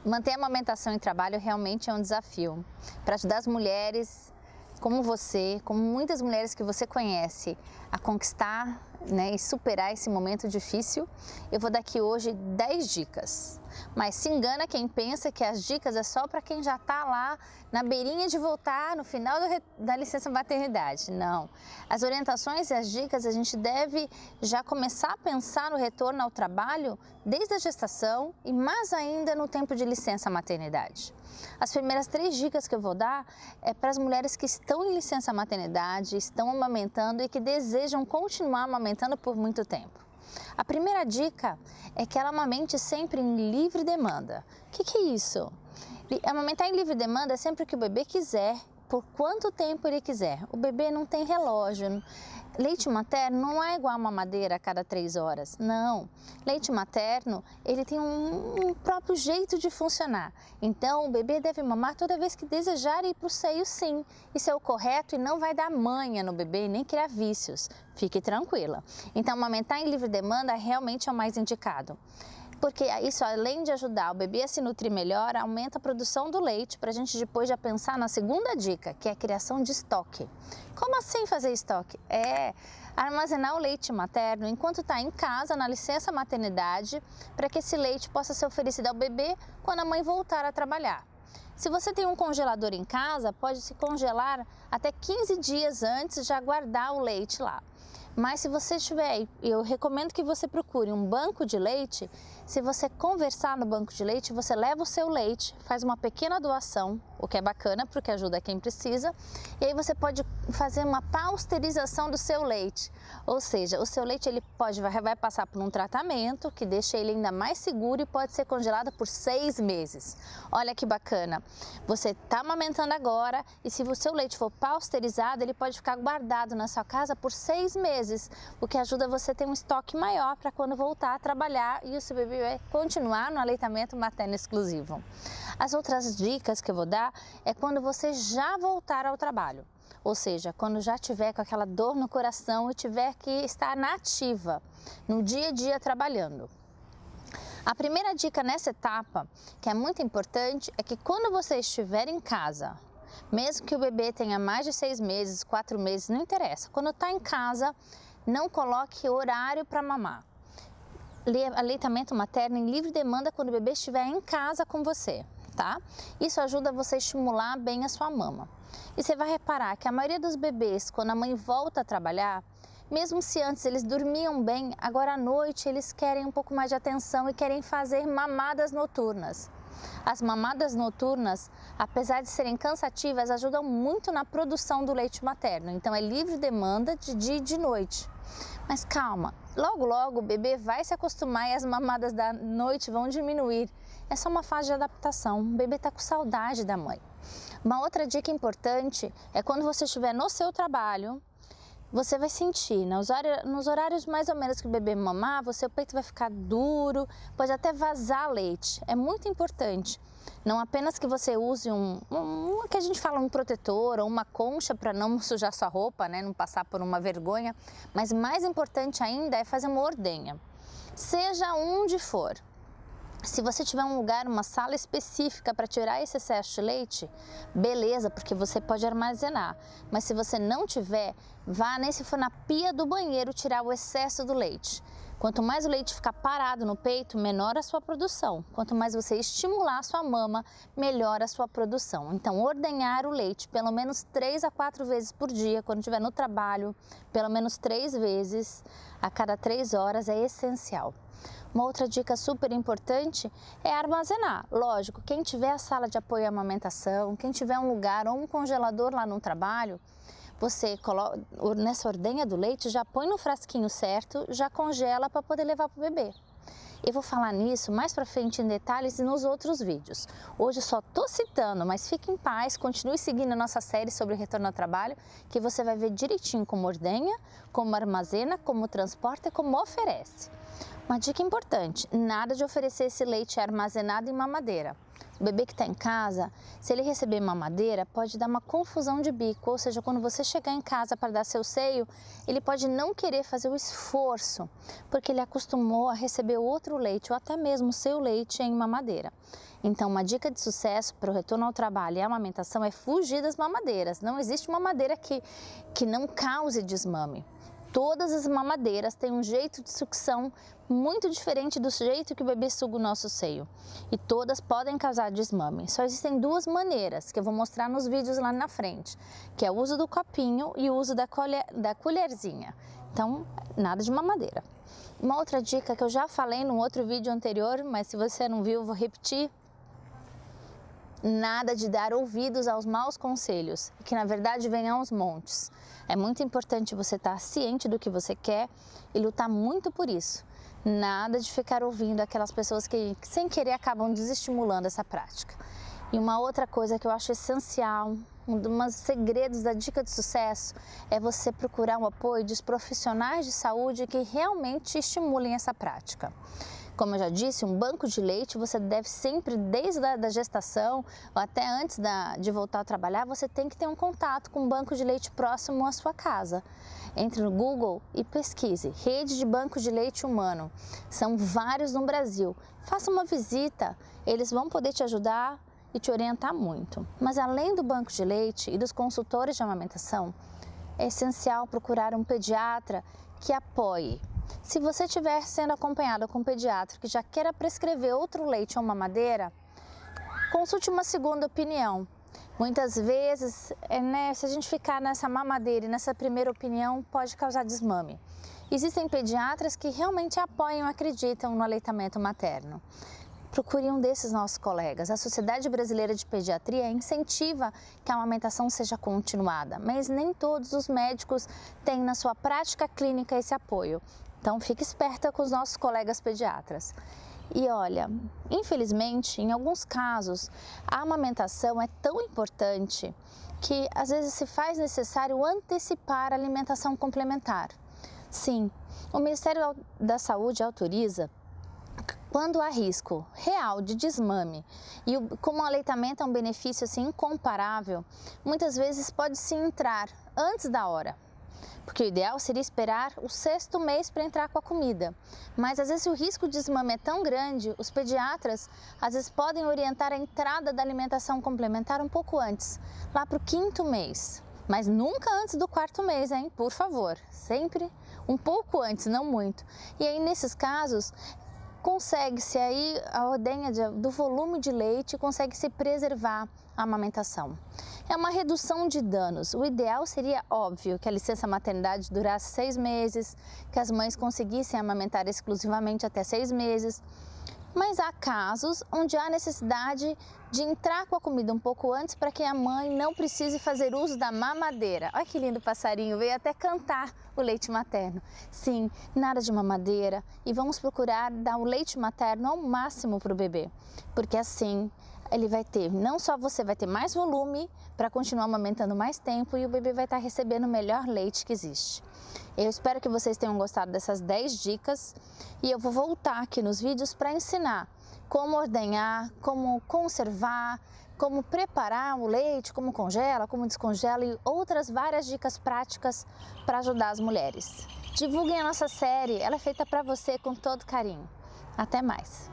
Manter a amamentação em trabalho realmente é um desafio. Para ajudar as mulheres como você, como muitas mulheres que você conhece, a conquistar, e superar esse momento difícil, eu vou dar aqui hoje 10 dicas. Mas se engana quem pensa que as dicas é só para quem já está lá na beirinha de voltar no final da licença maternidade. Não. As orientações e as dicas a gente deve já começar a pensar no retorno ao trabalho desde a gestação e mais ainda no tempo de licença maternidade. As primeiras 3 dicas que eu vou dar é para as mulheres que estão em licença maternidade, estão amamentando e que desejam continuar amamentando por muito tempo. A primeira dica é que ela amamente sempre em livre demanda. O que é isso? Amamentar em livre demanda é sempre que o bebê quiser, por quanto tempo ele quiser. O bebê não tem relógio. Leite materno não é igual a mamadeira a cada 3 horas, não. Leite materno, ele tem um próprio jeito de funcionar. Então, o bebê deve mamar toda vez que desejar ir para o seio, sim. Isso é o correto e não vai dar manha no bebê nem criar vícios. Fique tranquila. Então, amamentar em livre demanda realmente é o mais indicado. Porque isso, além de ajudar o bebê a se nutrir melhor, aumenta a produção do leite, para a gente depois já pensar na segunda dica, que é a criação de estoque. Como assim fazer estoque? É armazenar o leite materno enquanto está em casa, na licença maternidade, para que esse leite possa ser oferecido ao bebê quando a mãe voltar a trabalhar. Se você tem um congelador em casa, pode se congelar até 15 dias antes, já guardar o leite lá. Mas se você tiver, eu recomendo que você procure um banco de leite. Se você conversar no banco de leite, você leva o seu leite, faz uma pequena doação, o que é bacana porque ajuda quem precisa, e aí você pode fazer uma pasteurização do seu leite. Ou seja, o seu leite vai passar por um tratamento que deixa ele ainda mais seguro e pode ser congelado por 6 meses. Olha que bacana! Você está amamentando agora e se o seu leite for pasteurizado, ele pode ficar guardado na sua casa por 6 meses, o que ajuda você a ter um estoque maior para quando voltar a trabalhar e o seu bebê vai continuar no aleitamento materno exclusivo. As outras dicas que eu vou dar é quando você já voltar ao trabalho, ou seja, quando já tiver com aquela dor no coração e tiver que estar na ativa, no dia a dia trabalhando. A primeira dica nessa etapa, que é muito importante, é que quando você estiver em casa, mesmo que o bebê tenha mais de 6 meses, 4 meses, não interessa. Quando está em casa, não coloque horário para mamar. Aleitamento materno em livre demanda quando o bebê estiver em casa com você, tá? Isso ajuda você a estimular bem a sua mama. E você vai reparar que a maioria dos bebês, quando a mãe volta a trabalhar, mesmo se antes eles dormiam bem, agora à noite eles querem um pouco mais de atenção e querem fazer mamadas noturnas. As mamadas noturnas, apesar de serem cansativas, ajudam muito na produção do leite materno. Então é livre demanda de dia e de noite. Mas calma, logo logo o bebê vai se acostumar e as mamadas da noite vão diminuir. É só uma fase de adaptação, o bebê está com saudade da mãe. Uma outra dica importante é quando você estiver no seu trabalho, você vai sentir, nos horários mais ou menos que o bebê mamar, o peito vai ficar duro, pode até vazar leite. É muito importante, não apenas que você use que a gente fala um protetor ou uma concha para não sujar sua roupa, não passar por uma vergonha, mas mais importante ainda é fazer uma ordenha, seja onde for. Se você tiver um lugar, uma sala específica para tirar esse excesso de leite, beleza, porque você pode armazenar. Mas se você não tiver, vá nem se for na pia do banheiro tirar o excesso do leite. Quanto mais o leite ficar parado no peito, menor a sua produção. Quanto mais você estimular a sua mama, melhor a sua produção. Então, ordenhar o leite pelo menos 3 a 4 vezes por dia, quando estiver no trabalho, pelo menos 3 vezes a cada 3 horas é essencial. Uma outra dica super importante é armazenar. Lógico, quem tiver a sala de apoio à amamentação, quem tiver um lugar ou um congelador lá no trabalho, você coloca nessa ordenha do leite, já põe no frasquinho certo, já congela para poder levar para o bebê. Eu vou falar nisso mais para frente em detalhes e nos outros vídeos. Hoje eu só estou citando, mas fique em paz, continue seguindo a nossa série sobre o retorno ao trabalho, que você vai ver direitinho como ordenha, como armazena, como transporta e como oferece. Uma dica importante, nada de oferecer esse leite armazenado em mamadeira. O bebê que está em casa, se ele receber mamadeira, pode dar uma confusão de bico, ou seja, quando você chegar em casa para dar seu seio, ele pode não querer fazer o esforço, porque ele acostumou a receber outro leite ou até mesmo seu leite em mamadeira. Então, uma dica de sucesso para o retorno ao trabalho e a amamentação é fugir das mamadeiras. Não existe mamadeira que não cause desmame. Todas as mamadeiras têm um jeito de sucção muito diferente do jeito que o bebê suga o nosso seio. E todas podem causar desmame. Só existem duas maneiras que eu vou mostrar nos vídeos lá na frente, que é o uso do copinho e o uso da colherzinha. Então, nada de mamadeira. Uma outra dica que eu já falei no outro vídeo anterior, mas se você não viu, eu vou repetir. Nada de dar ouvidos aos maus conselhos, que na verdade vêm aos montes. É muito importante você estar ciente do que você quer e lutar muito por isso. Nada de ficar ouvindo aquelas pessoas que sem querer acabam desestimulando essa prática. E uma outra coisa que eu acho essencial, um dos segredos da dica de sucesso, é você procurar o apoio dos profissionais de saúde que realmente estimulem essa prática. Como eu já disse, um banco de leite você deve sempre, desde a gestação ou até antes de voltar a trabalhar, você tem que ter um contato com um banco de leite próximo à sua casa. Entre no Google e pesquise, rede de banco de leite humano. São vários no Brasil. Faça uma visita, eles vão poder te ajudar e te orientar muito. Mas além do banco de leite e dos consultores de amamentação, é essencial procurar um pediatra que apoie. Se você estiver sendo acompanhada com um pediatra que já queira prescrever outro leite ou mamadeira, consulte uma segunda opinião. Muitas vezes, se a gente ficar nessa mamadeira e nessa primeira opinião, pode causar desmame. Existem pediatras que realmente apoiam e acreditam no aleitamento materno. Procure um desses nossos colegas. A Sociedade Brasileira de Pediatria incentiva que a amamentação seja continuada, mas nem todos os médicos têm na sua prática clínica esse apoio. Então, fique esperta com os nossos colegas pediatras. E olha, infelizmente, em alguns casos, a amamentação é tão importante que às vezes se faz necessário antecipar a alimentação complementar. Sim, o Ministério da Saúde autoriza quando há risco real de desmame e como o aleitamento é um benefício assim incomparável, muitas vezes pode-se entrar antes da hora. Porque o ideal seria esperar o 6º mês para entrar com a comida. Mas às vezes o risco de desmame é tão grande, os pediatras às vezes podem orientar a entrada da alimentação complementar um pouco antes, lá para o 5º mês. Mas nunca antes do 4º mês, hein? Por favor, sempre um pouco antes, não muito. E aí nesses casos, consegue-se aí a ordenha do volume de leite, consegue-se preservar a amamentação. É uma redução de danos. O ideal seria, óbvio, que a licença maternidade durasse 6 meses, que as mães conseguissem amamentar exclusivamente até 6 meses. Mas há casos onde há necessidade de entrar com a comida um pouco antes para que a mãe não precise fazer uso da mamadeira. Olha que lindo passarinho, veio até cantar o leite materno. Sim, nada de mamadeira e vamos procurar dar o leite materno ao máximo para o bebê, porque assim ele vai ter, não só você vai ter mais volume para continuar amamentando mais tempo e o bebê vai estar recebendo o melhor leite que existe. Eu espero que vocês tenham gostado dessas 10 dicas e eu vou voltar aqui nos vídeos para ensinar como ordenhar, como conservar, como preparar o leite, como congela, como descongela e outras várias dicas práticas para ajudar as mulheres. Divulguem a nossa série, ela é feita para você com todo carinho. Até mais!